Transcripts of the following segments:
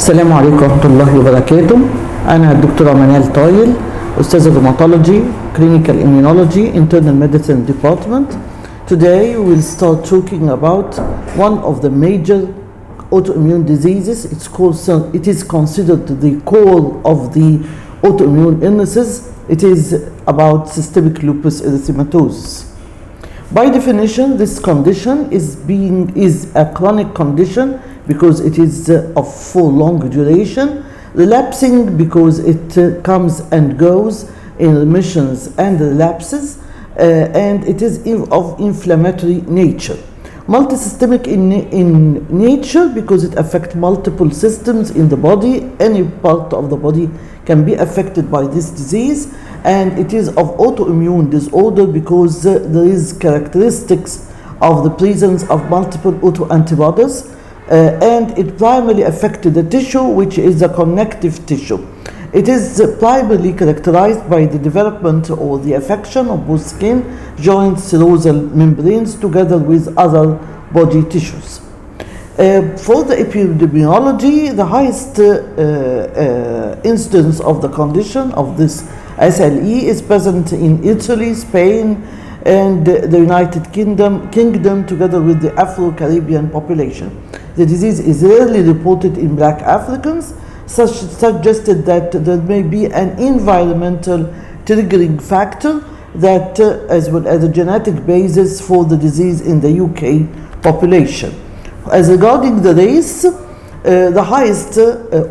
السلام عليكم ورحمة الله وبركاته. أنا الدكتورة منال طايل، أستاذة روماتولوجي Clinical Immunology Internal Medicine Department. Today we'll start talking about one of the major autoimmune diseases. It is considered the core of the autoimmune illnesses. It is about systemic lupus erythematosus. By definition, this condition is a chronic condition because it is for long duration, relapsing because it comes and goes in remissions and relapses, and it is of inflammatory nature. Multisystemic in nature because it affects multiple systems in the body. Any part of the body can be affected by this disease, and it is of autoimmune disorder because there is characteristics of the presence of multiple autoantibodies, and it primarily affected the tissue, which is the connective tissue. It is primarily characterized by the development or the affection of both skin, joints, serosal membranes, together with other body tissues. For the epidemiology, the highest incidence of the condition of this SLE is present in Italy, Spain, and the United Kingdom together with the Afro-Caribbean population. The disease is rarely reported in Black Africans, suggested that there may be an environmental triggering factor that as well as a genetic basis for the disease in the UK population. As regarding the race, the highest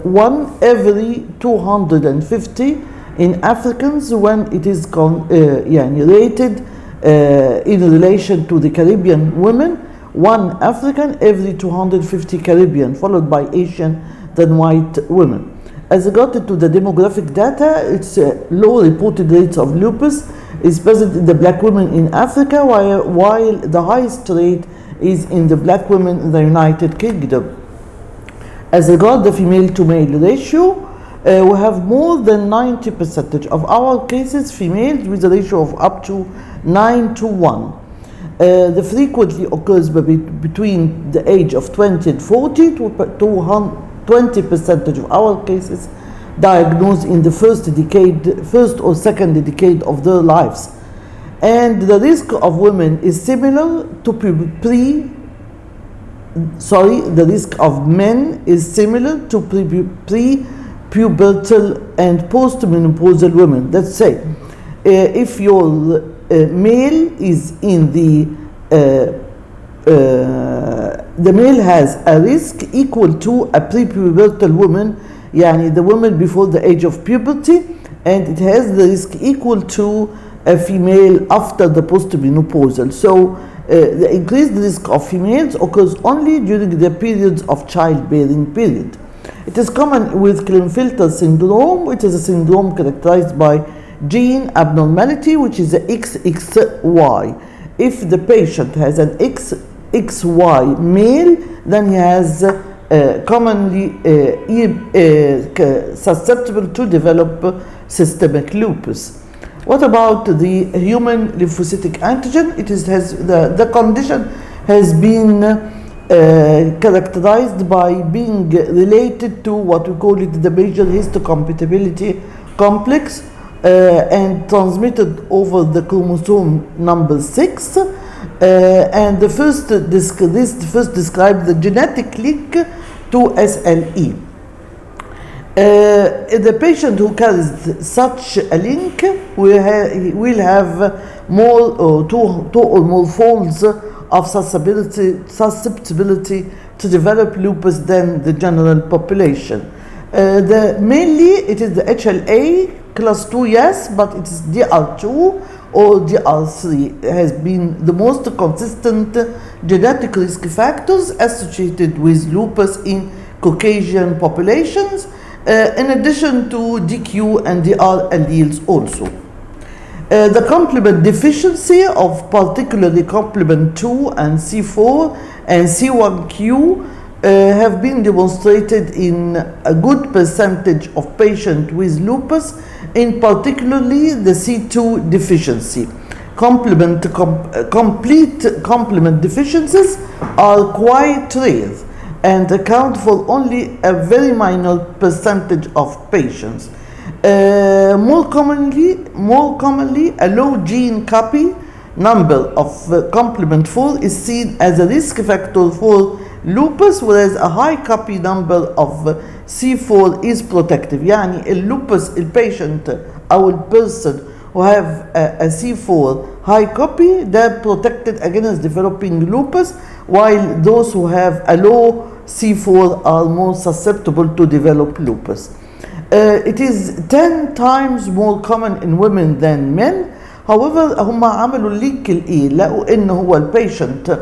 1 every 250 in Africans when it is rated in relation to the Caribbean women, 1 African every 250 Caribbean, followed by Asian than white women. As regarded to the demographic data, it's low reported rates of lupus is present in the Black women in Africa, while the highest rate is in the Black women in the United Kingdom. As regards the female to male ratio, we have more than 90% of our cases females with a ratio of up to 9:1. The frequently occurs between the age of 20 and 40 to 20% of our cases diagnosed in the first or second decade of their lives. And the risk of women is similar to the risk of men is similar to pre-pubertal and postmenopausal women. Let's say if your male is in the male has a risk equal to a pre-pubertal woman, the woman before the age of puberty, and it has the risk equal to a female after the postmenopausal. So the increased risk of females occurs only during the periods of childbearing period. It is common with Klinefelter syndrome, which is a syndrome characterized by gene abnormality, which is the XXY. If the patient has an XY male, then he has commonly susceptible to develop systemic lupus. What about the human lymphocytic antigen? The condition has been characterized by being related to what we call it the major histocompatibility complex, and transmitted over the chromosome number 6, and this first described the genetic link to SLE. The patient who carries such a link will have two or more folds of susceptibility to develop lupus than the general population. Mainly it is the HLA class 2, yes, but it is DR2 or DR3 has been the most consistent genetic risk factors associated with lupus in Caucasian populations, in addition to DQ and DR alleles also. The complement deficiency of particularly complement 2 and C4 and C1q have been demonstrated in a good percentage of patients with lupus, in particularly the C2 deficiency. Complete complement deficiencies are quite rare, and account for only a very minor percentage of patients. More commonly, a low gene copy number of complement 4 is seen as a risk factor for lupus, whereas a high copy number of C4 is protective. يعني اللوبس البيشنت أو البيرسون who have a C4 high copy, they're protected against developing lupus, while those who have a low C4 are more susceptible to develop lupus. It is 10 times more common in women than men. However, هم عملوا اللينك الإيه لقوا إن هو البيشنت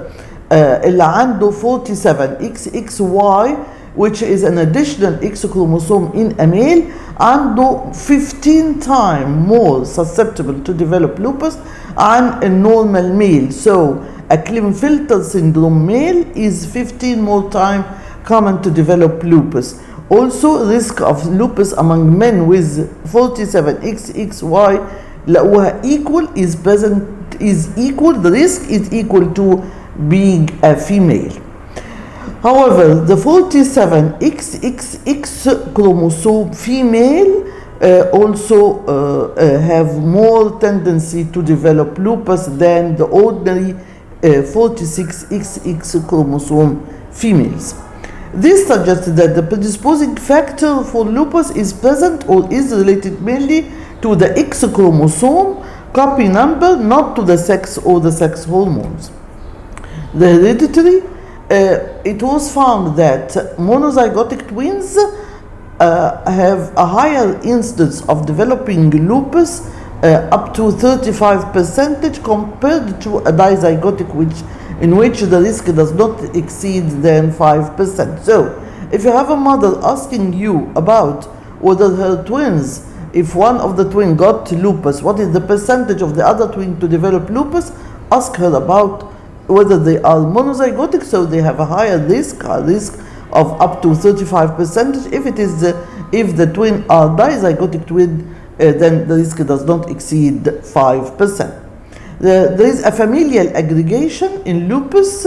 اللي عنده 47XXY, which is an additional X chromosome in a male, عنده 15 times more susceptible to develop lupus than a normal male. So a Klinefelter syndrome male is 15 more times common to develop lupus. Also, risk of lupus among men with 47XXY لقوها equal the risk is equal to being a female. However, the 47XXX chromosome female also have more tendency to develop lupus than the ordinary 46XX chromosome females. This suggests that the predisposing factor for lupus is present or is related mainly to the X chromosome copy number, not to the sex or the sex hormones. The hereditary, it was found that monozygotic twins have a higher incidence of developing lupus, up to 35% compared to a dizygotic, in which the risk does not exceed than 5%. So, if you have a mother asking you about whether her twins, if one of the twin got lupus, what is the percentage of the other twin to develop lupus, ask her about whether they are monozygotic, so they have a higher risk of up to 35%. If the twin are dizygotic twin, then the risk does not exceed 5%. There is a familial aggregation in lupus,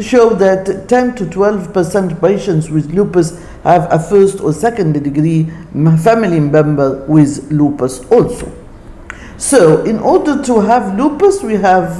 show that 10 to 12% patients with lupus have a first or second degree family member with lupus also. So in order to have lupus, we have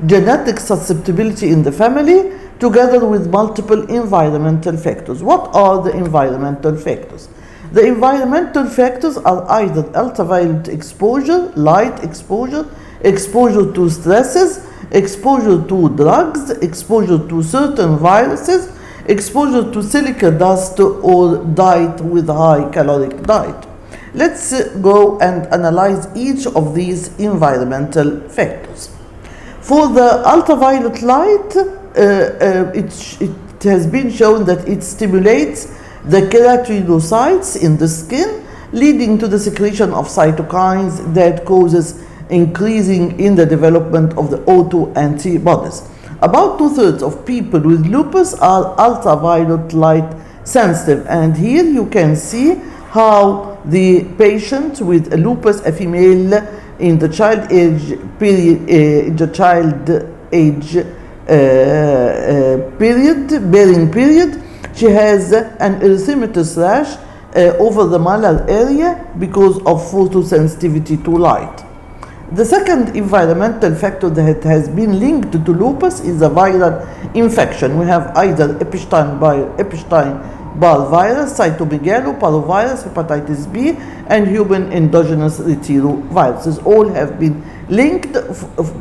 genetic susceptibility in the family together with multiple environmental factors. What are the environmental factors? The environmental factors are either ultraviolet exposure, light exposure, exposure to stresses, exposure to drugs, exposure to certain viruses, exposure to silica dust, or diet with high caloric diet. Let's go and analyze each of these environmental factors. For the ultraviolet light, it has been shown that it stimulates the keratinocytes in the skin, leading to the secretion of cytokines that causes increasing in the development of the autoantibodies. About 2/3 of people with lupus are ultraviolet light sensitive, and here you can see how the patient with lupus, a female in the child age period, bearing period, she has an erythematous rash over the malar area because of photosensitivity to light. The second environmental factor that has been linked to lupus is a viral infection. We have either Epstein-Barr virus, cytomegaloparvovirus, hepatitis B, and human endogenous retroviruses. All have been linked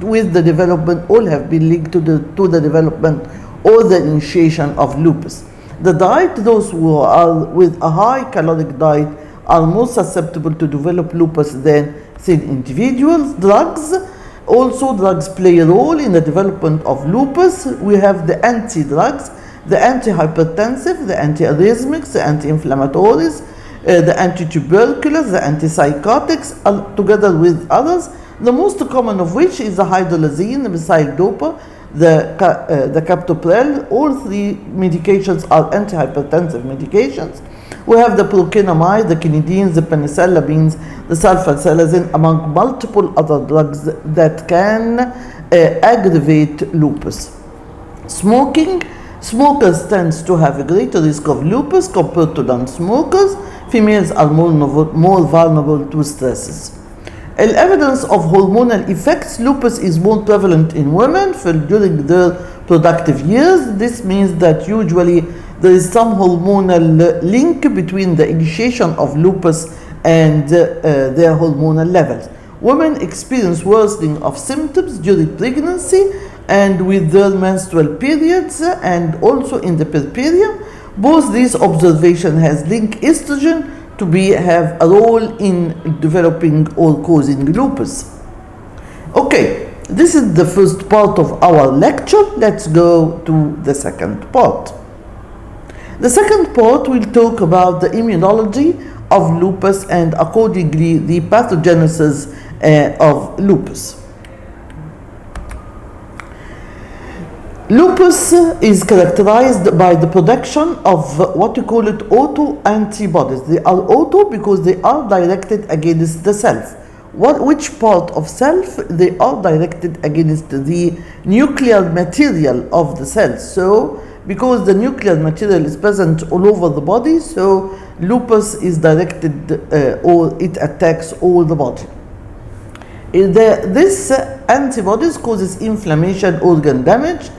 with the development, all have been linked to the development or the initiation of lupus. The diet, those who are with a high caloric diet are more susceptible to develop lupus than thin individuals. Drugs, also drugs play a role in the development of lupus. We have the anti-drugs, the antihypertensive, the antiarrhythmics, the anti-inflammatories, the antituberculous, the antipsychotics, together with others, the most common of which is the hydralazine, the methyl-dopa, the captopril. All three medications are antihypertensive medications. We have the procainamide, the quinidines, the penicillabines, the sulfasalazine, among multiple other drugs that can aggravate lupus. Smoking Smokers tend to have a greater risk of lupus compared to non-smokers. Females are more vulnerable to stresses. Evidence of hormonal effects. Lupus is more prevalent in women during their productive years. This means that usually there is some hormonal link between the initiation of lupus and their hormonal levels. Women experience worsening of symptoms during pregnancy and with their menstrual periods and also in the period. Both these observations has linked estrogen to have a role in developing or causing lupus. Okay, this is the first part of our lecture. Let's go to the second part. The second part will talk about the immunology of lupus and accordingly the pathogenesis of lupus. Lupus is characterized by the production of what we call it autoantibodies. They are auto because they are directed against the self. Which part of self? They are directed against the nuclear material of the cells. So because the nuclear material is present all over the body, so lupus is directed or it attacks all the body. This antibodies causes inflammation, organ damage.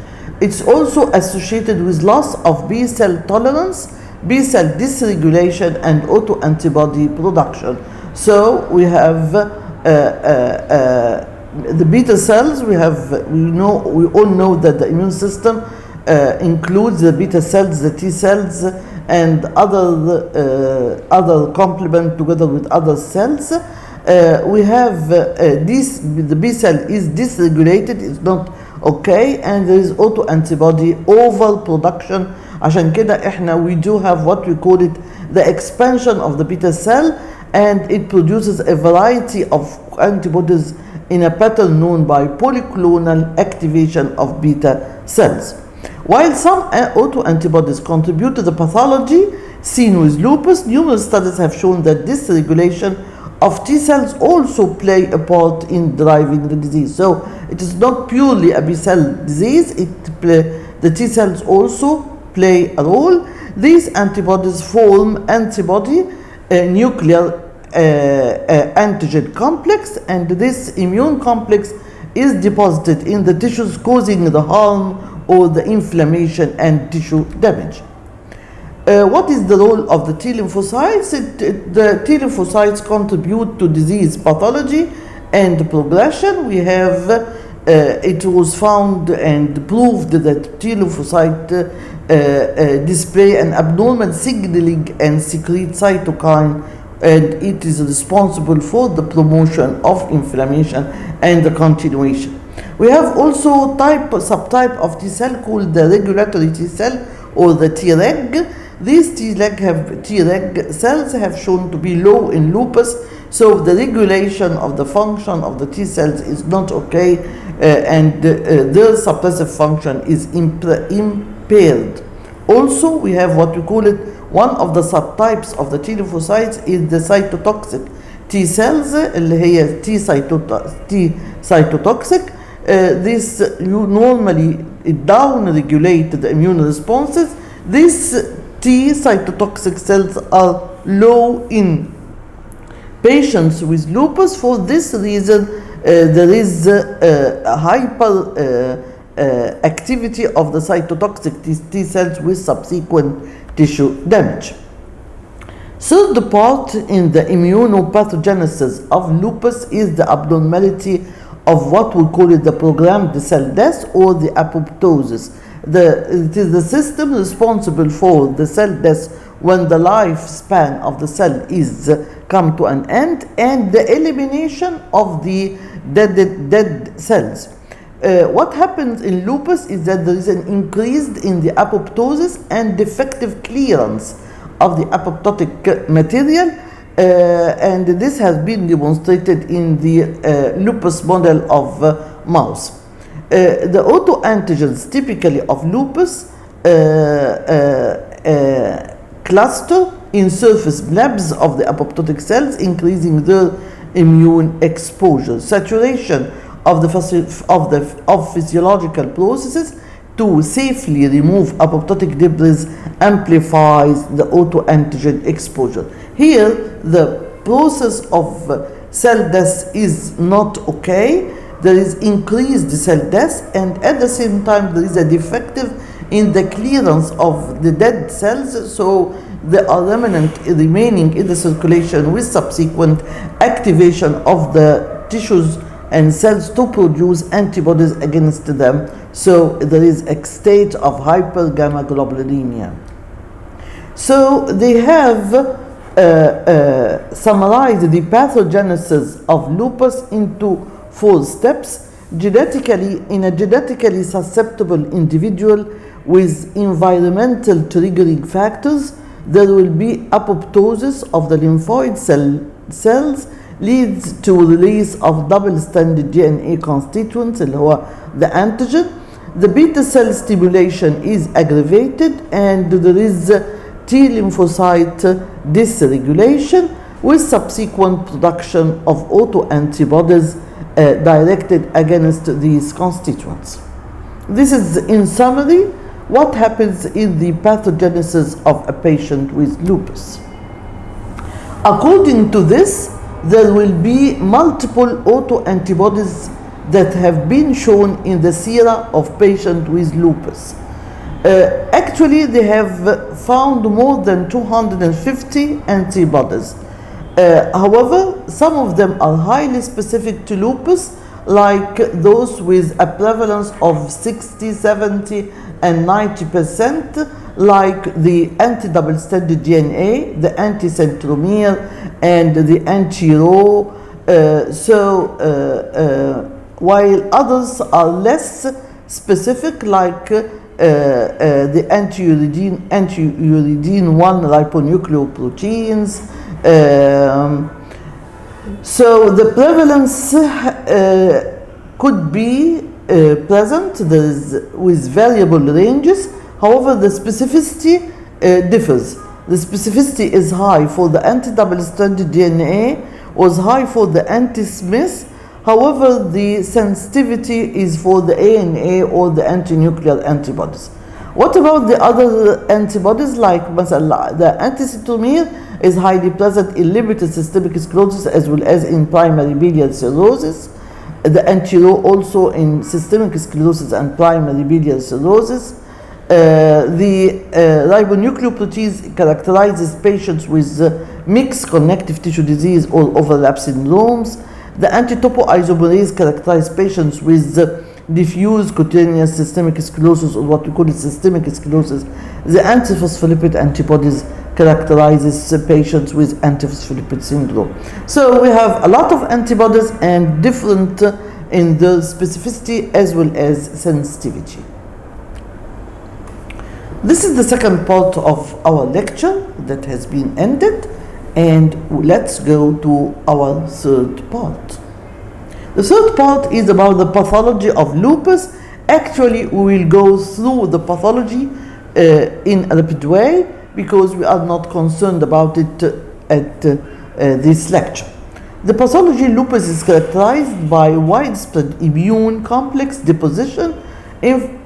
It's also associated with loss of B cell tolerance, B cell dysregulation, and autoantibody production. So we have the beta cells. We all know that the immune system includes the beta cells, the T cells, and other complement together with other cells. We have the B cell is dysregulated, it's not okay, and there is autoantibody overproduction. عشان كده we do have what we call it the expansion of the beta cell, and it produces a variety of antibodies in a pattern known by polyclonal activation of beta cells. While some autoantibodies contribute to the pathology seen with lupus, numerous studies have shown that this regulation of T cells also play a part in driving the disease. So it is not purely a B cell disease, the T cells also play a role. These antibodies form antibody nuclear antigen complex, and this immune complex is deposited in the tissues, causing the harm or the inflammation and tissue damage. What is the role of the T lymphocytes? The T lymphocytes contribute to disease pathology and progression. We have it was found and proved that T lymphocyte display an abnormal signaling and secrete cytokine, and it is responsible for the promotion of inflammation and the continuation. We have also subtype of T cell called the regulatory T cell or the Treg. These Treg cells have shown to be low in lupus, so the regulation of the function of the T cells is not okay, and their suppressive function is impaired. Also, we have what we call it, one of the subtypes of the T lymphocytes is the cytotoxic T cells, اللي هي T cytotoxic. This you normally down-regulate the immune responses. These T cytotoxic cells are low in patients with lupus. For this reason, there is a hyper activity of the cytotoxic T cells with subsequent tissue damage. Third part in the immunopathogenesis of lupus is the abnormality of what we call it the programmed cell death or the apoptosis. It is the system responsible for the cell death when the lifespan of the cell is come to an end, and the elimination of the dead cells. What happens in lupus is that there is an increase in the apoptosis and defective clearance of the apoptotic material, and this has been demonstrated in the lupus model of mouse. The autoantigens typically of lupus cluster in surface blebs of the apoptotic cells, increasing their immune exposure. Saturation of physiological processes to safely remove apoptotic debris amplifies the autoantigen exposure. Here, the process of cell death is not okay. There is increased cell death, and at the same time there is a defective in the clearance of the dead cells, so there are remaining in the circulation with subsequent activation of the tissues and cells to produce antibodies against them. So there is a state of hypergammaglobulinemia. So they have summarized the pathogenesis of lupus into 4 steps. Genetically, in a genetically susceptible individual with environmental triggering factors, there will be apoptosis of the lymphoid cells, leads to release of double-stranded DNA constituents, اللي هو the antigen. The beta cell stimulation is aggravated, and there is T lymphocyte dysregulation with subsequent production of autoantibodies directed against these constituents. This is, in summary, what happens in the pathogenesis of a patient with lupus. According to this, there will be multiple autoantibodies that have been shown in the sera of patients with lupus. Actually, they have found more than 250 antibodies. However, some of them are highly specific to lupus, like those with a prevalence of 60, 70, and 90%, like the anti-double-stranded DNA, the anti-centromere, and the anti-Rho. While others are less specific, like the anti-uridine 1 ribonucleoproteins. So the prevalence could be present with variable ranges. However, the specificity differs. The specificity is high for the anti-double-stranded DNA, was high for the anti-Smith. However, the sensitivity is for the ANA or the anti-nuclear antibodies. What about the other antibodies, like the anti-centromere is highly present in limited systemic sclerosis as well as in primary biliary cirrhosis. The anti-Rho also in systemic sclerosis and primary biliary cirrhosis. The ribonucleoproteins characterizes patients with mixed connective tissue disease or overlap syndromes. The anti-topoisomerase characterizes patients with diffuse cutaneous systemic sclerosis, or what we call systemic sclerosis. The antiphospholipid antibodies characterizes patients with antiphospholipid syndrome. So we have a lot of antibodies and different in the specificity as well as sensitivity. This is the second part of our lecture that has been ended, and let's go to our third part. The third part is about the pathology of lupus. Actually, we will go through the pathology in a rapid way because we are not concerned about it at this lecture. The pathology of lupus is characterized by widespread immune complex deposition.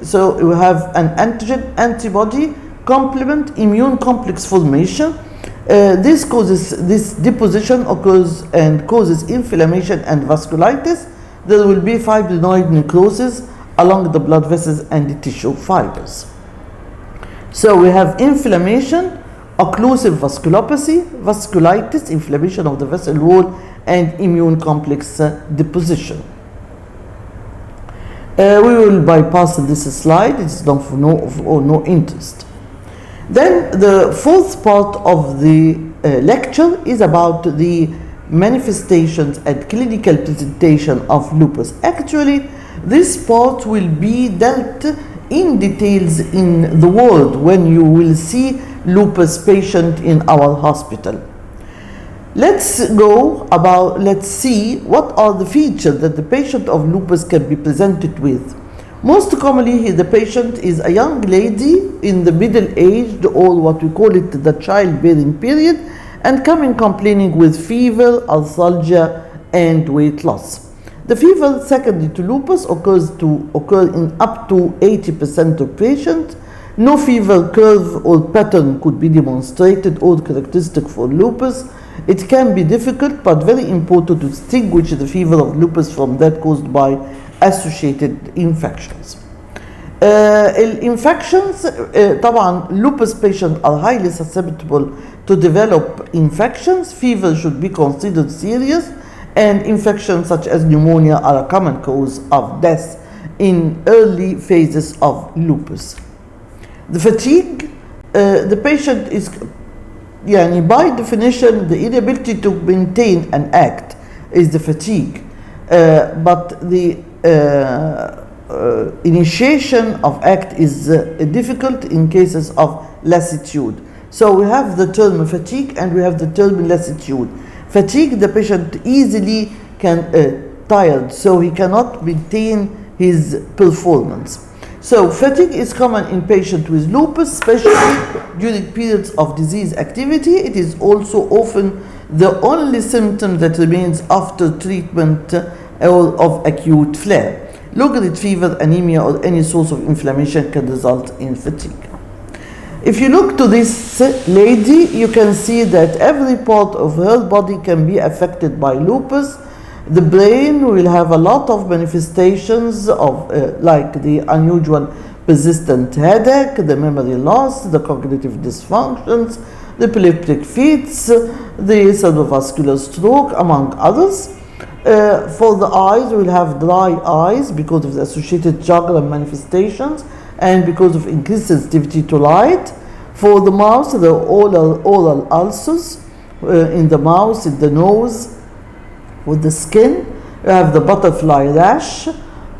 So we have an antigen, antibody, complement, immune complex formation. This deposition occurs and causes inflammation and vasculitis. There will be fibrinoid necrosis along the blood vessels and the tissue fibers. So we have inflammation, occlusive vasculopathy, vasculitis, inflammation of the vessel wall, and immune complex deposition. We will bypass this slide. It's not for no interest. Then the fourth part of the lecture is about the manifestations and clinical presentation of lupus. Actually, this part will be dealt in details in the world when you will see lupus patient in our hospital. Let's see what are the features that the patient of lupus can be presented with. Most commonly, the patient is a young lady in the middle-aged, or what we call it the childbearing period, and coming complaining with fever, arthralgia, and weight loss. The fever secondary to lupus occur in up to 80% of patients. No fever curve or pattern could be demonstrated or characteristic for lupus. It can be difficult but very important to distinguish the fever of lupus from that caused by associated infections. Infections طبعا lupus patients are highly susceptible to develop infections. Fever should be considered serious, and infections such as pneumonia are a common cause of death in early phases of lupus. The fatigue, the patient is by definition the inability to maintain an act is the fatigue, but the initiation of act is difficult in cases of lassitude. So we have the term fatigue and we have the term lassitude. Fatigue, the patient easily can tired, so he cannot maintain his performance. So fatigue is common in patients with lupus, especially during periods of disease activity. It is also often the only symptom that remains after treatment or of acute flare. Low-grade fever, anemia, or any source of inflammation can result in fatigue. If you look to this lady, you can see that every part of her body can be affected by lupus. The brain will have a lot of manifestations of like the unusual persistent headache, the memory loss, the cognitive dysfunctions, the epileptic fits, the cerebrovascular stroke, among others. For the eyes, we will have dry eyes because of the associated jugular manifestations and because of increased sensitivity to light. For the mouth, the oral ulcers in the mouth, in the nose, with the skin. You have the butterfly rash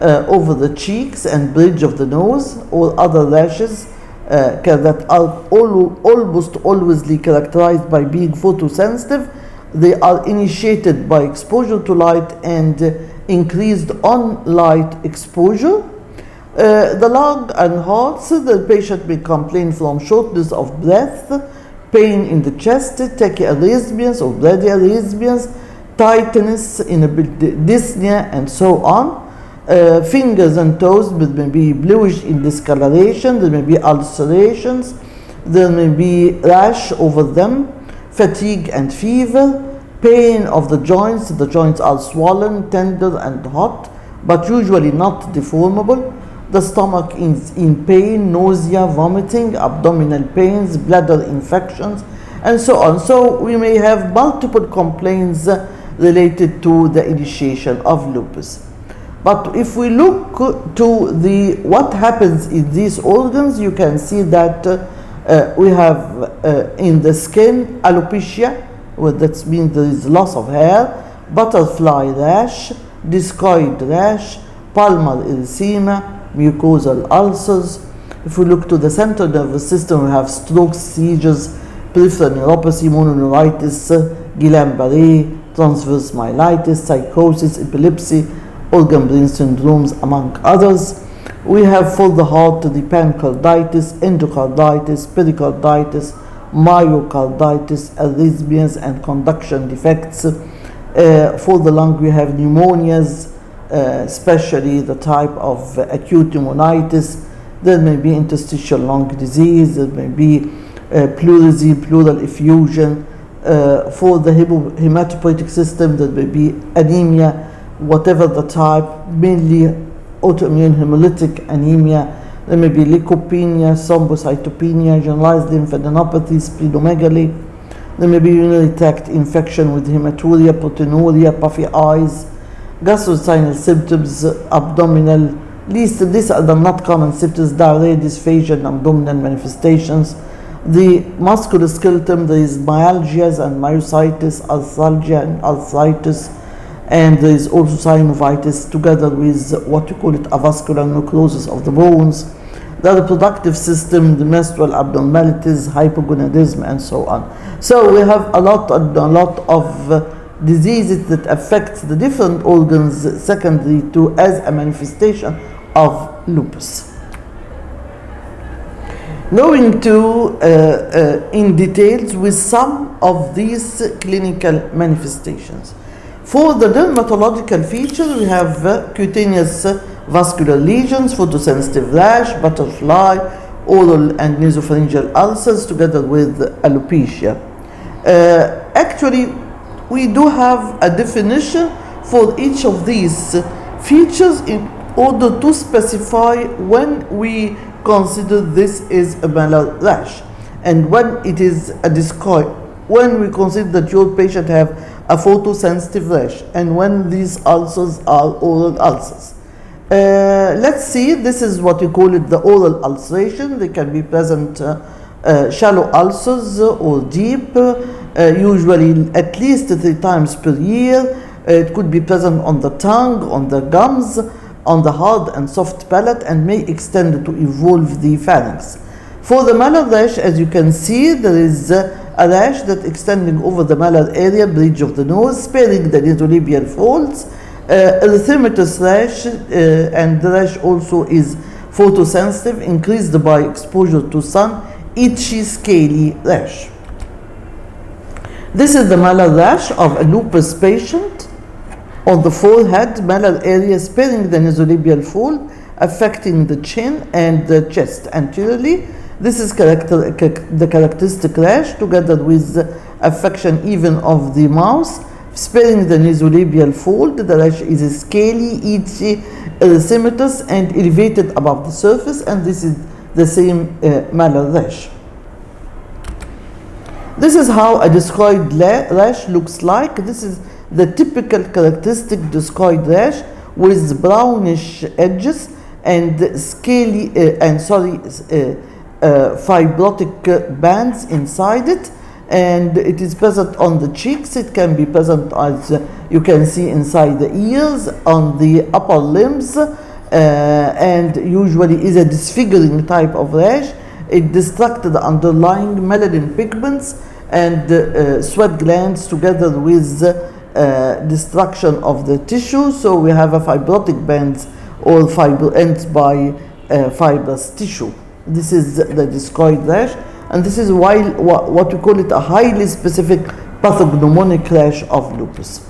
over the cheeks and bridge of the nose, or other rashes that are almost always characterized by being photosensitive. They are initiated by exposure to light and increased on light exposure. The lung and heart, the patient may complain from shortness of breath, pain in the chest, tachyarrhythmias or bradyarrhythmias, tightness, dyspnea, and so on. Fingers and toes may be bluish in discoloration, there may be ulcerations, there may be rash over them, fatigue and fever, pain of the joints are swollen, tender, and hot, but usually not deformable. The stomach is in pain, nausea, vomiting, abdominal pains, bladder infections, and so on. So we may have multiple complaints related to the initiation of lupus. But if we look to what happens in these organs, you can see that we have in the skin alopecia, that means there is loss of hair, butterfly rash, discoid rash, palmar erythema, mucosal ulcers. If we look to the central nervous system, we have strokes, seizures, peripheral neuropathy, mononeuritis, Guillain-Barré, transverse myelitis, psychosis, epilepsy, organ-brain syndromes, among others. We have for the heart the pancarditis, endocarditis, pericarditis, myocarditis, arrhythmias, and conduction defects. For the lung, we have pneumonias, especially the type of acute pneumonitis. There may be interstitial lung disease, there may be pleurisy, pleural effusion. For the hematopoietic system, there may be anemia, whatever the type, mainly autoimmune hemolytic anemia. There may be leukopenia, thrombocytopenia, generalized lymphadenopathy, splenomegaly. There may be urinary tract infection with hematuria, proteinuria, puffy eyes, gastrointestinal symptoms, abdominal. These are the not common symptoms: diarrhea, dysphagia, and abdominal manifestations. The musculoskeletal, there is myalgias and myositis, arthralgia and arthritis, and there is also synovitis, together with what you call it avascular necrosis of the bones. The reproductive system, the menstrual abnormalities, hypogonadism, and so on. So we have a lot of diseases that affect the different organs secondary to as a manifestation of lupus. Going to in details with some of these clinical manifestations. For the dermatological features, we have cutaneous vascular lesions, photosensitive rash, butterfly, oral and nasopharyngeal ulcers, together with alopecia. Actually, we do have a definition for each of these features in order to specify when we consider this is a malar rash and when it is a discoid, when we consider that your patient have a photosensitive rash and when these ulcers are oral ulcers. Let's see, this is what we call it, the oral ulceration. They can be present shallow ulcers or deep, usually at least 3 times per year. It could be present on the tongue, on the gums, on the hard and soft palate, and may extend to involve the pharynx. For the malar rash, as you can see, there is a rash that extending over the malar area, bridge of the nose, sparing the nasolabial folds. Erythematous rash, and the rash also is photosensitive, increased by exposure to sun, itchy, scaly rash. This is the malar rash of a lupus patient. On the forehead, malar area sparing the nasolabial fold, affecting the chin and the chest anteriorly. This is the characteristic rash, together with affection even of the mouth, sparing the nasolabial fold. The rash is scaly, itchy, erythematous, and elevated above the surface, and this is the same malar rash. This is how a discoid rash looks like. This is the typical characteristic discoid rash with brownish edges and scaly fibrotic bands inside it, and it is present on the cheeks. It can be present, as you can see, inside the ears, on the upper limbs, and usually is a disfiguring type of rash. It distracts the underlying melanin pigments and sweat glands, together with destruction of the tissue. So we have a fibrotic bands or fiber ends by fibrous tissue. This is the discoid rash, and this is why what we call it a highly specific pathognomonic rash of lupus.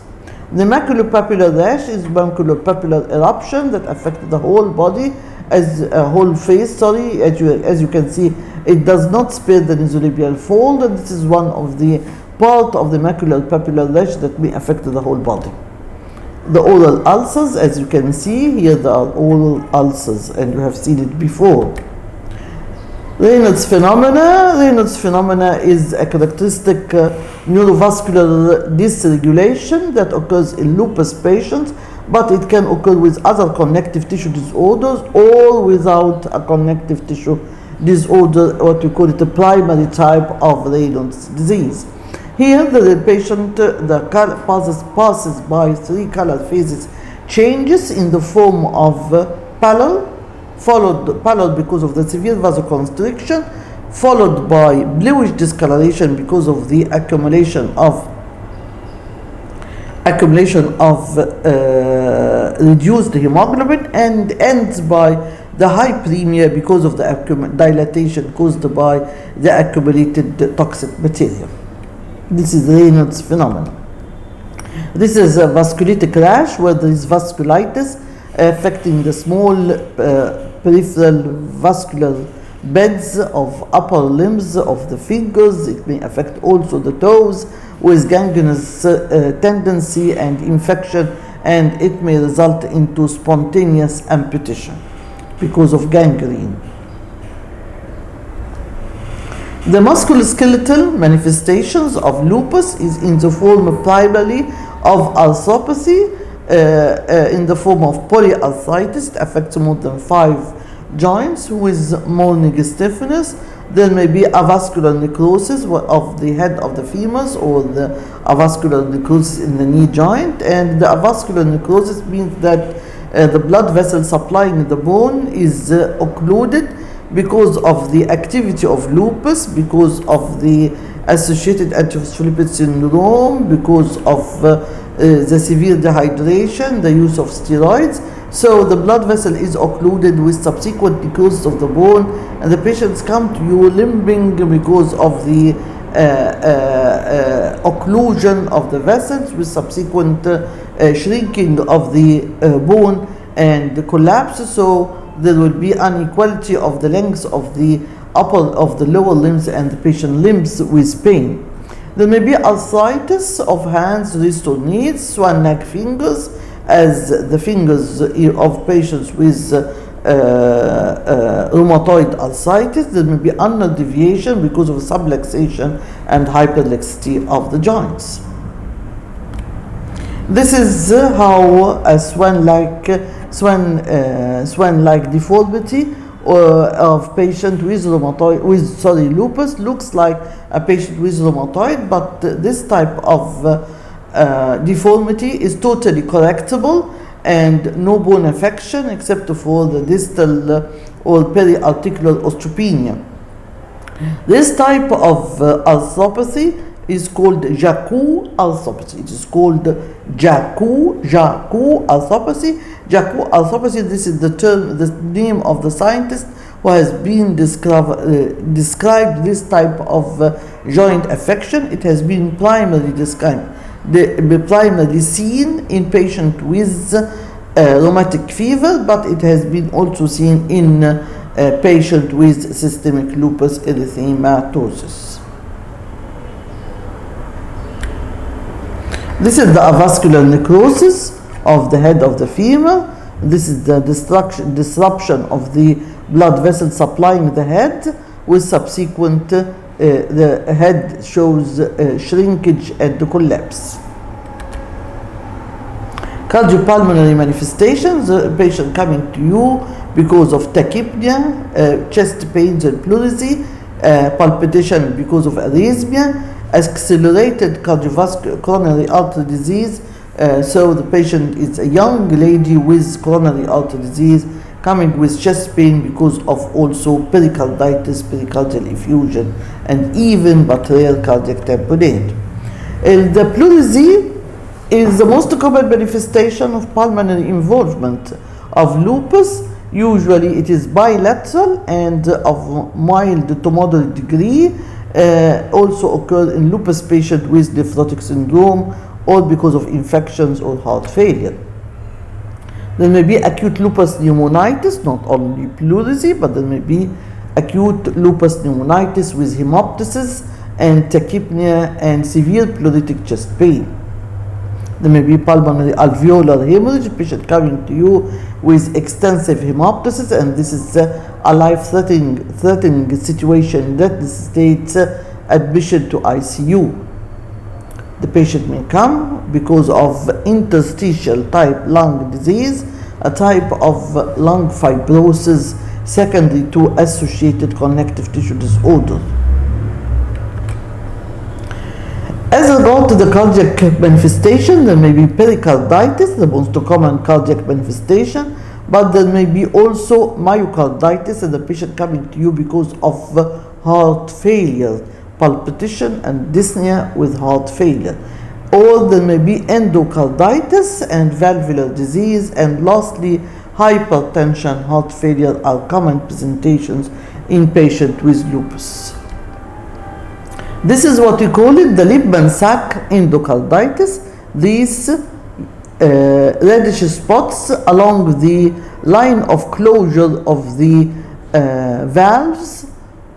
The maculopapular rash is maculopapular eruption that affects the whole body, as a whole face. As you can see, it does not spare the nasolabial fold, and this is one of the part of the maculopapular rash that may affect the whole body. The oral ulcers, as you can see here, there are oral ulcers, and you have seen it before. Raynaud's phenomena. Raynaud's phenomena is a characteristic neurovascular dysregulation that occurs in lupus patients, but it can occur with other connective tissue disorders or without a connective tissue disorder, what we call it a primary type of Raynaud's disease. Here the patient passes by 3 color phases changes in the form of pallor because of the severe vasoconstriction, followed by bluish discoloration because of the accumulation of reduced hemoglobin, and ends by the hyperemia because of the dilatation caused by the accumulated toxic material. This is Raynaud's phenomenon. This is a vasculitic rash where there is vasculitis affecting the small peripheral vascular beds of upper limbs of the fingers. It may affect also the toes with gangrenous tendency and infection, and it may result into spontaneous amputation because of gangrene. The musculoskeletal manifestations of lupus is in the form primarily of arthropathy, in the form of polyarthritis. It affects more than 5 joints with morning stiffness. There may be avascular necrosis of the head of the femurs, or the avascular necrosis in the knee joint. And the avascular necrosis means that the blood vessel supplying the bone is occluded because of the activity of lupus, because of the associated antiphospholipid syndrome, because of the severe dehydration, the use of steroids. So the blood vessel is occluded with subsequent necrosis of the bone, and the patients come to you limping because of the occlusion of the vessels with subsequent shrinking of the bone and the collapse. So there will be inequality of the length of the lower limbs and the patient limbs with pain. There may be arthritis of hands, wrists or knees, swan neck fingers, as the fingers of patients with rheumatoid arthritis. There may be ulnar deviation because of subluxation and hyperlaxity of the joints. This is how a swan-like deformity of patient with lupus looks like a patient with rheumatoid, but this type of deformity is totally correctable and no bone affection except for the distal or periarticular osteopenia. This type of arthropathy is called Jacques arthropathy. It is called Jacques arthropathy. Jacques arthropathy, this is the term, the name of the scientist who has been described this type of joint affection. It has been primarily seen in patients with rheumatic fever, but it has been also seen in patients with systemic lupus erythematosus. This is the avascular necrosis of the head of the femur. This is the disruption of the blood vessel supplying the head with subsequent the head shows shrinkage and collapse. Cardiopulmonary manifestations, the patient coming to you because of tachypnea, chest pains and pleurisy, palpitation because of arrhythmia, accelerated cardiovascular coronary artery disease. So the patient is a young lady with coronary artery disease coming with chest pain because of also pericarditis, pericardial effusion, and even but rare cardiac tamponade. The pleurisy is the most common manifestation of pulmonary involvement of lupus. Usually it is bilateral and of mild to moderate degree. Also occur in lupus patients with nephrotic syndrome or because of infections or heart failure. There may be acute lupus pneumonitis, not only pleurisy, but there may be acute lupus pneumonitis with hemoptysis and tachypnea and severe pleuritic chest pain. There may be pulmonary alveolar hemorrhage, patient coming to you with extensive hemoptysis, and this is a life-threatening situation that necessitates admission to ICU. The patient may come because of interstitial type lung disease, a type of lung fibrosis secondary to associated connective tissue disorder. As regards to the cardiac manifestation, there may be pericarditis, the most common cardiac manifestation, but there may be also myocarditis, and the patient coming to you because of heart failure, palpitation and dyspnea with heart failure. Or there may be endocarditis and valvular disease, and lastly, hypertension, heart failure are common presentations in patients with lupus. This is what we call it, the Liebman-Sack endocarditis. These reddish spots along the line of closure of the valves,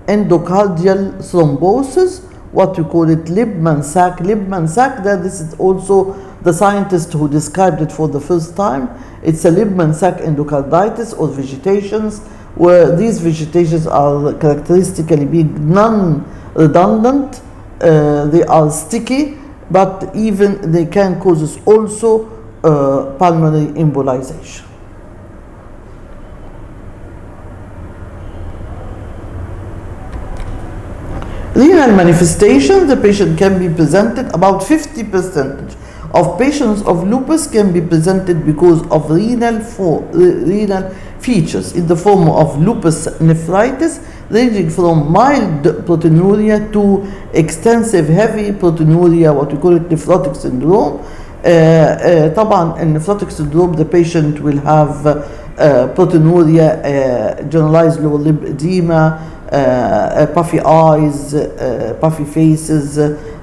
endocardial thrombosis, what we call it Liebman-Sack. Liebman-Sack, that this is also the scientist who described it for the first time. It's a Liebman-Sack endocarditis or vegetations, where these vegetations are characteristically being non-redundant. They are sticky, but even they can cause also pulmonary embolization. Renal manifestations, the patient can be presented, about 50% of patients of lupus can be presented because of renal features in the form of lupus nephritis, ranging from mild proteinuria to extensive heavy proteinuria, what we call it nephrotic syndrome. طبعا النفروتيك syndrome, the patient will have proteinuria, generalized lower limb edema, puffy eyes, puffy faces.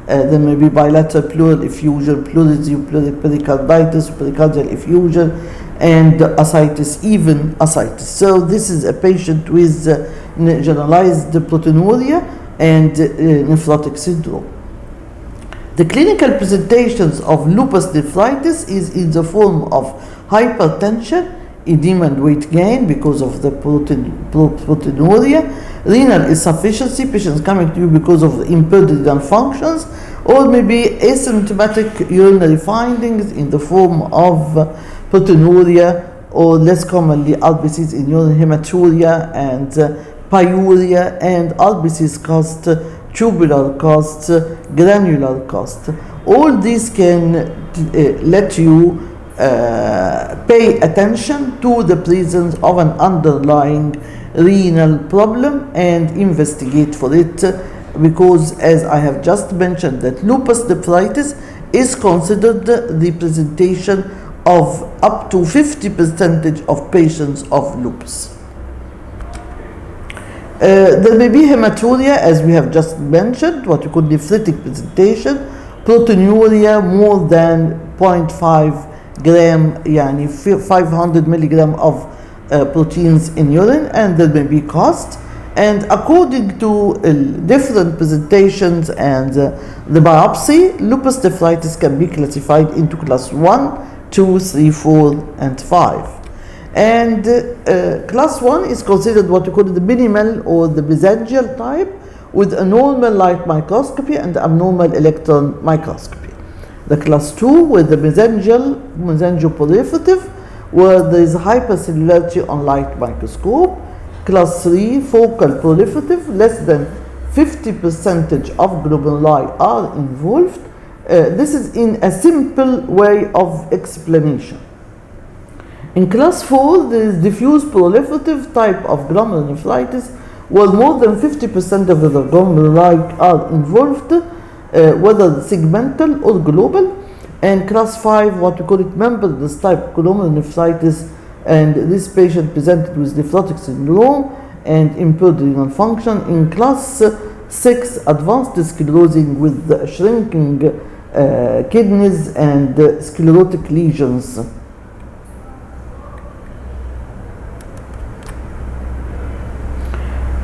There may be bilateral pleural effusion, pleurisy, pericarditis, pericardial effusion, and ascites, even ascites. So this is a patient with generalized proteinuria and nephrotic syndrome. The clinical presentations of lupus nephritis is in the form of hypertension, edema and weight gain because of the proteinuria, renal insufficiency, patients coming to you because of impaired renal functions, or maybe asymptomatic urinary findings in the form of proteinuria, or less commonly RBCs in urine, hematuria and pyuria, and RBCs cast, tubular cast, granular cast. All these can let you pay attention to the presence of an underlying renal problem and investigate for it, because as I have just mentioned that lupus nephritis is considered the presentation of up to 50% of patients of lupus. There may be hematuria, as we have just mentioned, what you call nephritic presentation, proteinuria more than 0.5 gram, yani 500 milligram of proteins in urine, and there may be cast. And according to different presentations and the biopsy, lupus nephritis can be classified into class 1, 2, 3, 4, and 5. And class 1 is considered what you call the minimal or the mesangial type, with a normal light microscopy and abnormal electron microscopy. The class 2 with the mesangial-proliferative, where there is hypercellularity on light microscope. Class 3 focal proliferative, less than 50% of globuli are involved. This is in a simple way of explanation. In class 4, there is diffuse proliferative type of glomerulonephritis, where more than 50% of the glomuli are involved, whether segmental or global. And class 5, what we call it membranous type glomerulonephritis, and this patient presented with nephrotic syndrome and impaired renal function. In class 6, advanced sclerosing with shrinking kidneys and sclerotic lesions.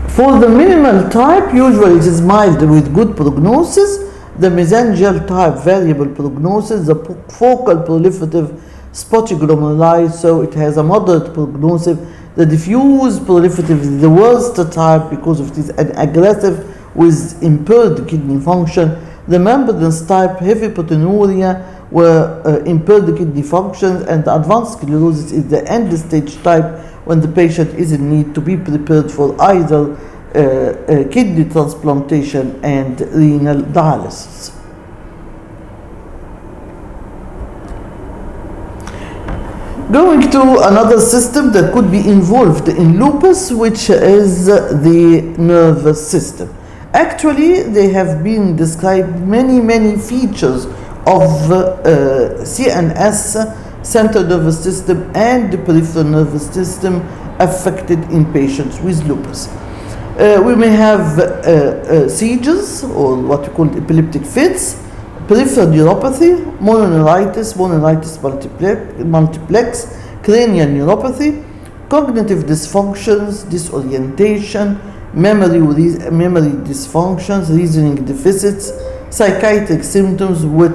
For the minimal type, usually it is mild with good prognosis. The mesangial type, variable prognosis. The focal proliferative, spotty glomeruli, so it has a moderate prognosis. The diffuse proliferative is the worst type because of this, and aggressive with impaired kidney function. The membranous type, heavy proteinuria, where impaired kidney functions, and the advanced sclerosis is the end stage type, when the patient is in need to be prepared for either kidney transplantation and renal dialysis. Going to another system that could be involved in lupus, which is the nervous system. Actually, they have been described many features of CNS, central nervous system, and the peripheral nervous system affected in patients with lupus. We may have seizures, or what we call epileptic fits, peripheral neuropathy, mononeuritis multiplex, cranial neuropathy, cognitive dysfunctions, disorientation, memory dysfunctions, reasoning deficits, psychiatric symptoms with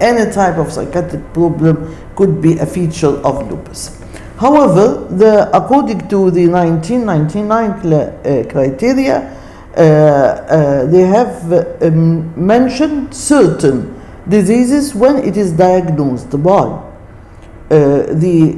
any type of psychiatric problem could be a feature of lupus. However, according to the 1999 criteria, they have mentioned certain diseases when it is diagnosed by the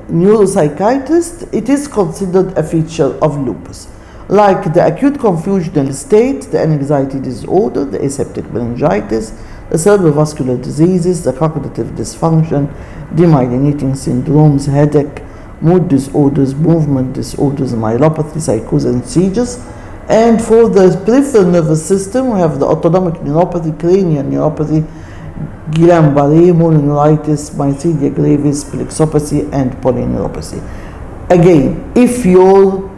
neuropsychiatrist. It is considered a feature of lupus, like the acute confusional state, the anxiety disorder, the aseptic meningitis, the cerebrovascular diseases, the cognitive dysfunction, demyelinating syndromes, headache, mood disorders, movement disorders, myelopathy, psychosis, and seizures. And for the peripheral nervous system, we have the autonomic neuropathy, cranial neuropathy, Guillain-Barré, mononeuritis, myasthenia gravis, plexopathy, and polyneuropathy. Again, if your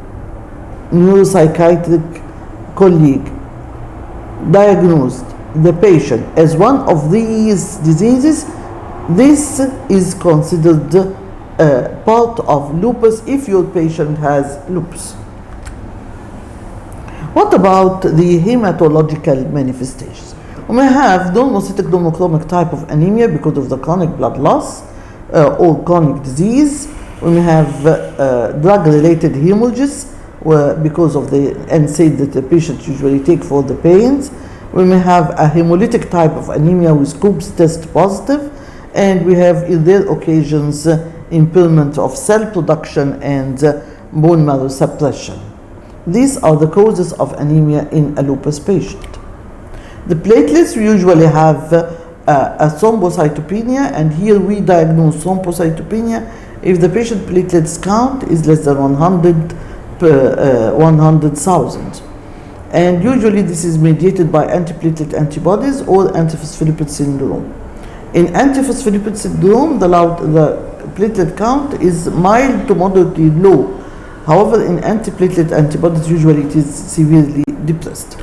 neuropsychiatric colleague diagnosed the patient as one of these diseases, this is considered part of lupus if your patient has lupus. What about the hematological manifestations? We may have normocytic normochromic type of anemia because of the chronic blood loss or chronic disease. We may have drug-related hemorrhages because of the NSAID that the patient usually take for the pains. We may have a hemolytic type of anemia with Coombs test positive, and we have in their occasions impairment of cell production and bone marrow suppression. These are the causes of anemia in a lupus patient. The platelets usually have a thrombocytopenia, and here we diagnose thrombocytopenia if the patient platelets count is less than 100 per 100,000. And usually this is mediated by antiplatelet antibodies or antiphospholipid syndrome. In antiphospholipid syndrome, the platelet count is mild to moderately low. However, in antiplatelet antibodies, usually it is severely depressed.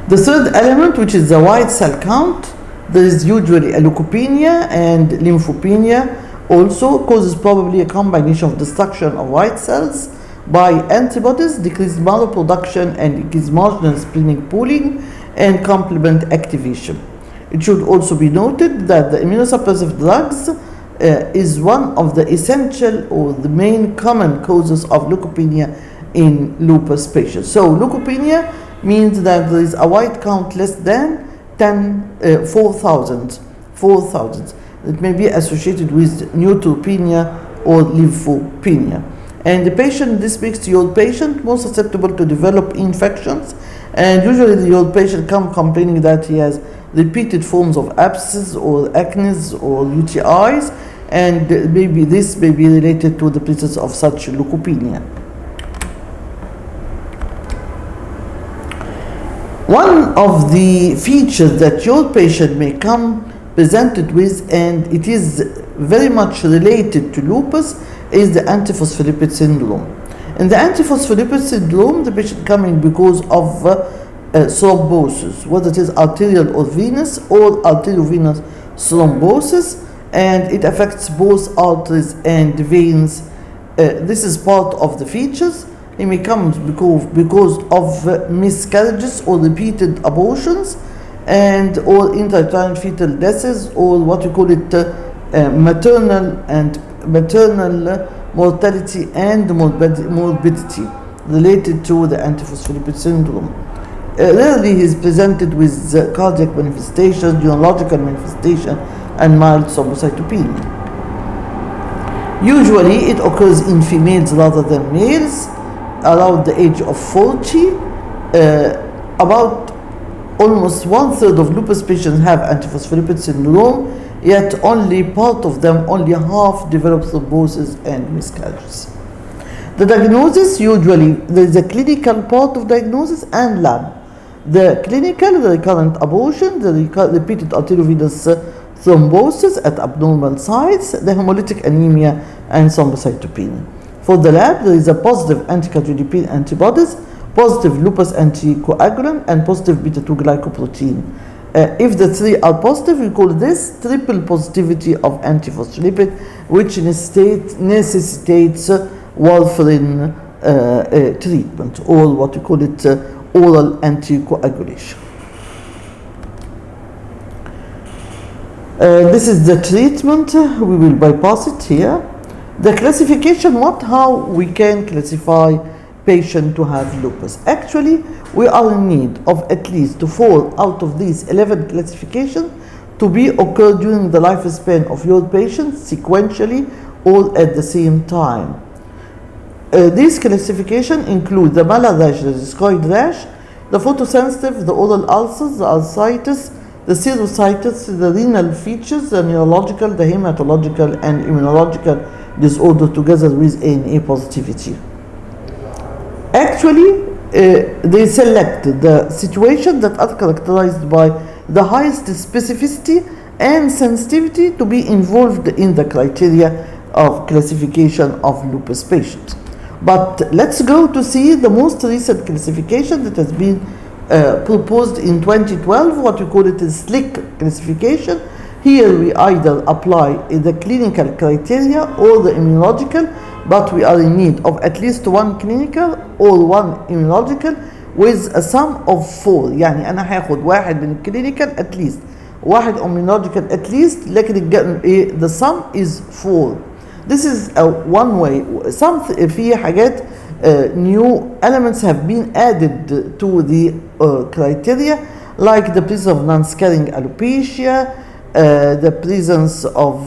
The third element, which is the white cell count, there is usually a leukopenia and lymphopenia. Also causes probably a combination of destruction of white cells by antibodies, decreased marrow production, and increased marginal splenic pooling and complement activation. It should also be noted that the immunosuppressive drugs is one of the essential or the main common causes of leukopenia in lupus patients. So leukopenia means that there is a white count less than 4,000. It may be associated with neutropenia or lymphopenia. And the patient, this makes your patient more susceptible to develop infections. And usually your patient comes complaining that he has repeated forms of abscesses or acne or UTIs, and maybe this may be related to the presence of such leukopenia. One of the features that your patient may come presented with, and it is very much related to lupus, is the antiphospholipid syndrome. In the antiphospholipid syndrome, the patient coming because of thrombosis, whether it is arterial or venous or arteriovenous thrombosis, and it affects both arteries and veins. This is part of the features. It may come because of miscarriages or repeated abortions, and or intrauterine fetal deaths, or what we call it maternal mortality and morbidity related to the antiphospholipid syndrome. Rarely he is presented with cardiac manifestation, neurological manifestation, and mild thrombocytopenia. Usually it occurs in females rather than males around the age of 40. About almost 1/3 of lupus patients have antiphospholipid syndrome, yet only part of them, only half, develop thrombosis and miscarriages. The diagnosis, usually there is a clinical part of diagnosis and lab. The clinical, the recurrent abortion, the repeated arteriovenous thrombosis at abnormal sites, the hemolytic anemia, and thrombocytopenia. For the lab, there is a positive anti-cardioidipine antibodies, positive lupus anticoagulant, and positive beta-2 glycoprotein. If the three are positive, we call this triple positivity of antiphospholipid, which necessitates warfarin treatment, or what we call it oral anticoagulation. This is the treatment. We will bypass it here. The classification, how we can classify patient to have lupus. Actually, we are in need of at least 4 out of these 11 classifications to be occurred during the lifespan of your patient sequentially or at the same time. These classifications include the malar rash, the discoid rash, the photosensitive, the oral ulcers, the ascites, the serositis, the renal features, the neurological, the hematological, and immunological disorder together with ANA positivity. Actually, they select the situations that are characterized by the highest specificity and sensitivity to be involved in the criteria of classification of lupus patients. But let's go to see the most recent classification that has been proposed in 2012, what we call it a SLIC classification. Here we either apply the clinical criteria or the immunological, but we are in need of at least one clinical or one immunological with a sum of 4. يعني أنا هاخد واحد من clinical at least, واحد immunological at least, لكن the sum is 4. This is one way. Some في حاجات new elements have been added to the criteria, like the presence of non-scarring alopecia, the presence of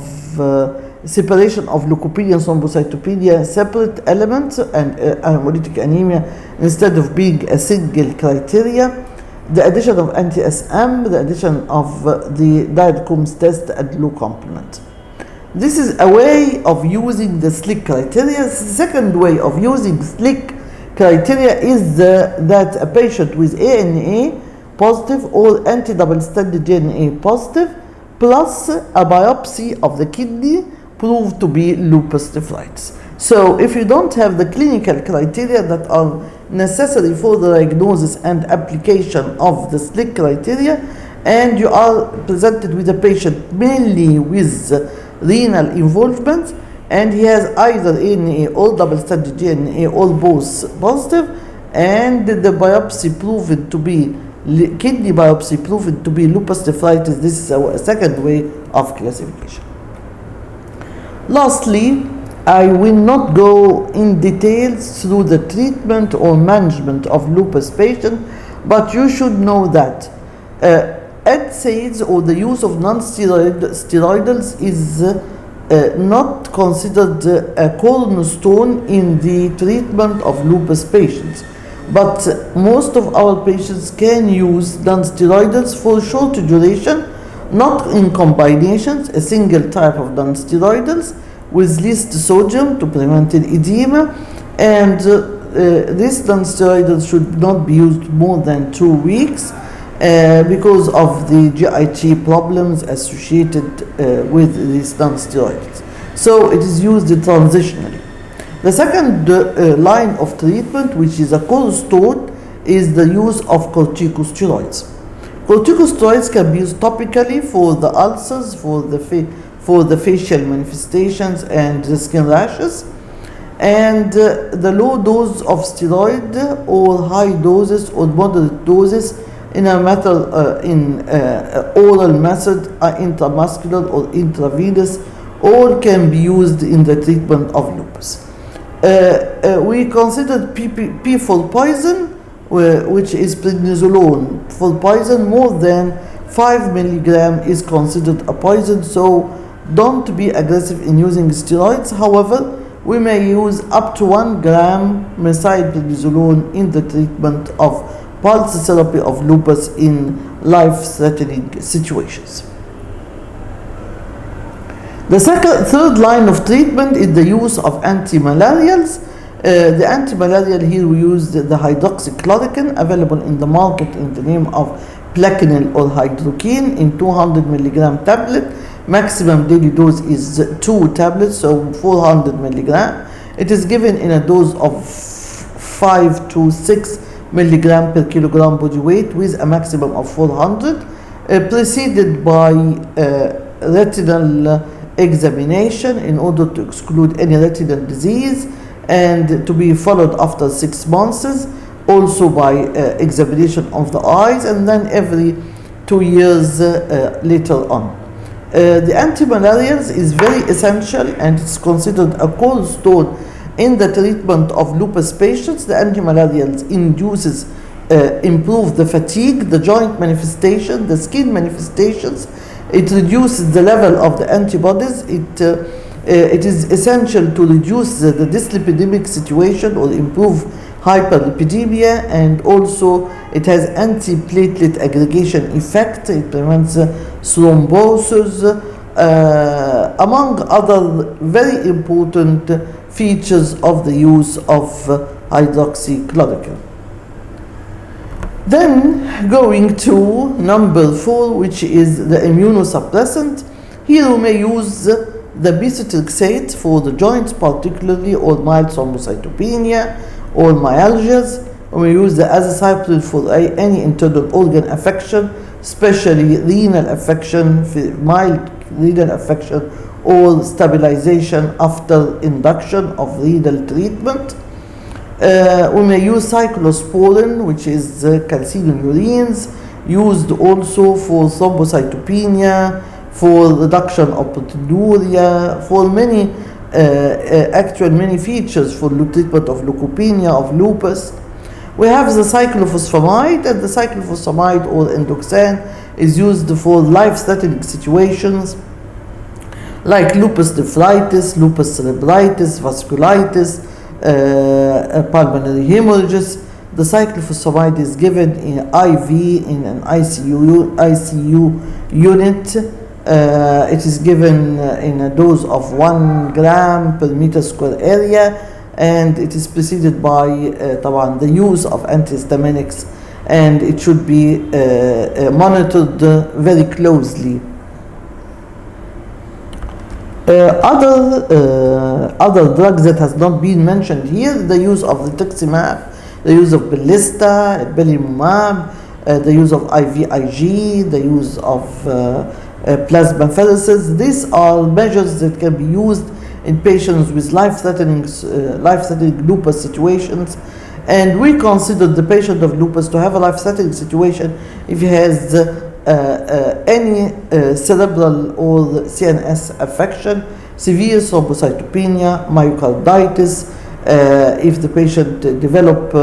separation of leukopenia and thrombocytopenia, separate elements, and hemolytic anemia instead of being a single criteria, the addition of anti-SM, the addition of the Diet-Coombs test and low complement. This is a way of using the SLIC criteria. The second way of using SLIC criteria is that a patient with ANA positive or anti-double stranded DNA positive plus a biopsy of the kidney proved to be lupus nephritis. So if you don't have the clinical criteria that are necessary for the diagnosis and application of the SLIC criteria, and you are presented with a patient mainly with renal involvement, and he has either ANA or double-stranded DNA or both positive, and the biopsy proven to be kidney biopsy proven to be lupus nephritis, this is a second way of classification. Lastly, I will not go in details through the treatment or management of lupus patients, but you should know that NSAIDs or the use of non-steroidals is not considered a cornerstone in the treatment of lupus patients. But most of our patients can use non-steroidals for short duration, not in combinations, a single type of non-steroidals with least sodium to prevent edema, and this non-steroidal should not be used more than 2 weeks because of the GIT problems associated with these non-steroidals. So it is used transitionally. The second line of treatment, which is a cornerstone, is the use of corticosteroids. Corticosteroids can be used topically for the ulcers, for the facial manifestations and the skin rashes, and the low dose of steroid or high doses or moderate doses in a matter in oral method, intramuscular or intravenous, all can be used in the treatment of lupus. We considered P for poison, which is prednisolone. For poison, more than 5 milligram is considered a poison, so don't be aggressive in using steroids. However, we may use up to 1 gram methylprednisolone in the treatment of pulse therapy of lupus in life-threatening situations. The third line of treatment is the use of antimalarials. The antimalarial here we use the hydroxychloroquine available in the market in the name of Plaquenil or hydroquine in 200 milligram tablet. Maximum daily dose is 2 tablets, so 400 milligram. It is given in a dose of 5 to 6 milligram per kilogram body weight with a maximum of 400, preceded by retinal examination in order to exclude any retinal disease, and to be followed after 6 months, also by examination of the eyes, and then every 2 years later on. The antimalarials is very essential and it's considered a cornerstone in the treatment of lupus patients. The antimalarials improve the fatigue, the joint manifestation, the skin manifestations. It reduces the level of the antibodies. It is essential to reduce the dyslipidemic situation or improve hyperlipidemia, and also it has antiplatelet aggregation effect. It prevents thrombosis, among other very important features of the use of hydroxychloroquine. Then going to number 4, which is the immunosuppressant. Here we may use the methotrexate for the joints particularly, or mild thrombocytopenia or myalgias. We may use the azacitidine for any internal organ affection, especially renal affection, mild renal affection, or stabilization after induction of renal treatment. We may use cyclosporin, which is calcinurins, used also for thrombocytopenia, for reduction of proteinuria, for many many features for treatment of leukopenia, of lupus. We have the cyclophosphamide, and the cyclophosphamide or endoxan is used for life-threatening situations like lupus nephritis, lupus cerebritis, vasculitis, pulmonary hemorrhages. The cyclophosphamide is given in IV in an ICU unit. It is given in a dose of 1 gram per meter square area, and it is preceded by the use of antihistaminics, and it should be monitored very closely. Other drugs that has not been mentioned here, the use of rituximab, the use of Belista, belimumab, the use of IVIG, the use of plasmapheresis. These are measures that can be used in patients with life-threatening lupus situations, and we consider the patient of lupus to have a life-threatening situation if he has any cerebral or CNS affection, severe thrombocytopenia, myocarditis, if the patient develop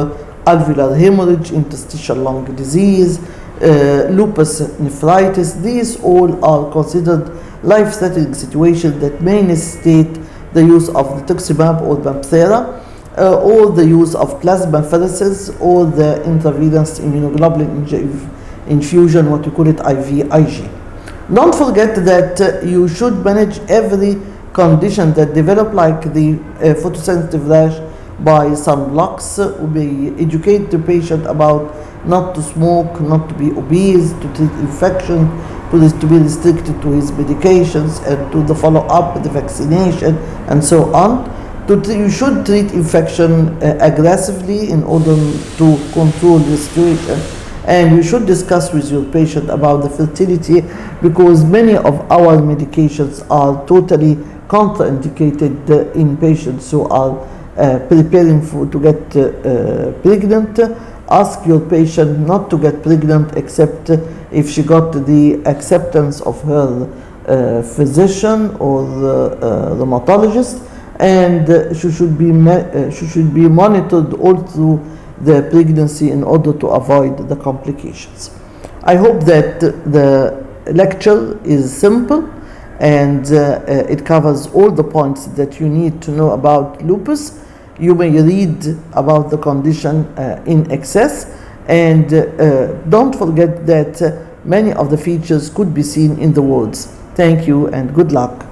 alveolar hemorrhage, interstitial lung disease, lupus nephritis. These all are considered life-threatening situations that may necessitate the use of rituximab or Bamthera, or the use of plasmapheresis, or the intravenous immunoglobulin infusion, what you call it, IVIG. Don't forget that you should manage every condition that develop, like the photosensitive rash, by sunblocks. We educate the patient about not to smoke, not to be obese, to treat infection, to be restricted to his medications, and to the follow-up, the vaccination, and so on. You should treat infection aggressively in order to control the situation. And you should discuss with your patient about the fertility, because many of our medications are totally contraindicated in patients who are preparing to get pregnant. Ask your patient not to get pregnant except if she got the acceptance of her physician or rheumatologist, and she should be monitored all through the pregnancy in order to avoid the complications. I hope that the lecture is simple, and it covers all the points that you need to know about lupus. You may read about the condition in excess, and don't forget that many of the features could be seen in the words. Thank you and good luck.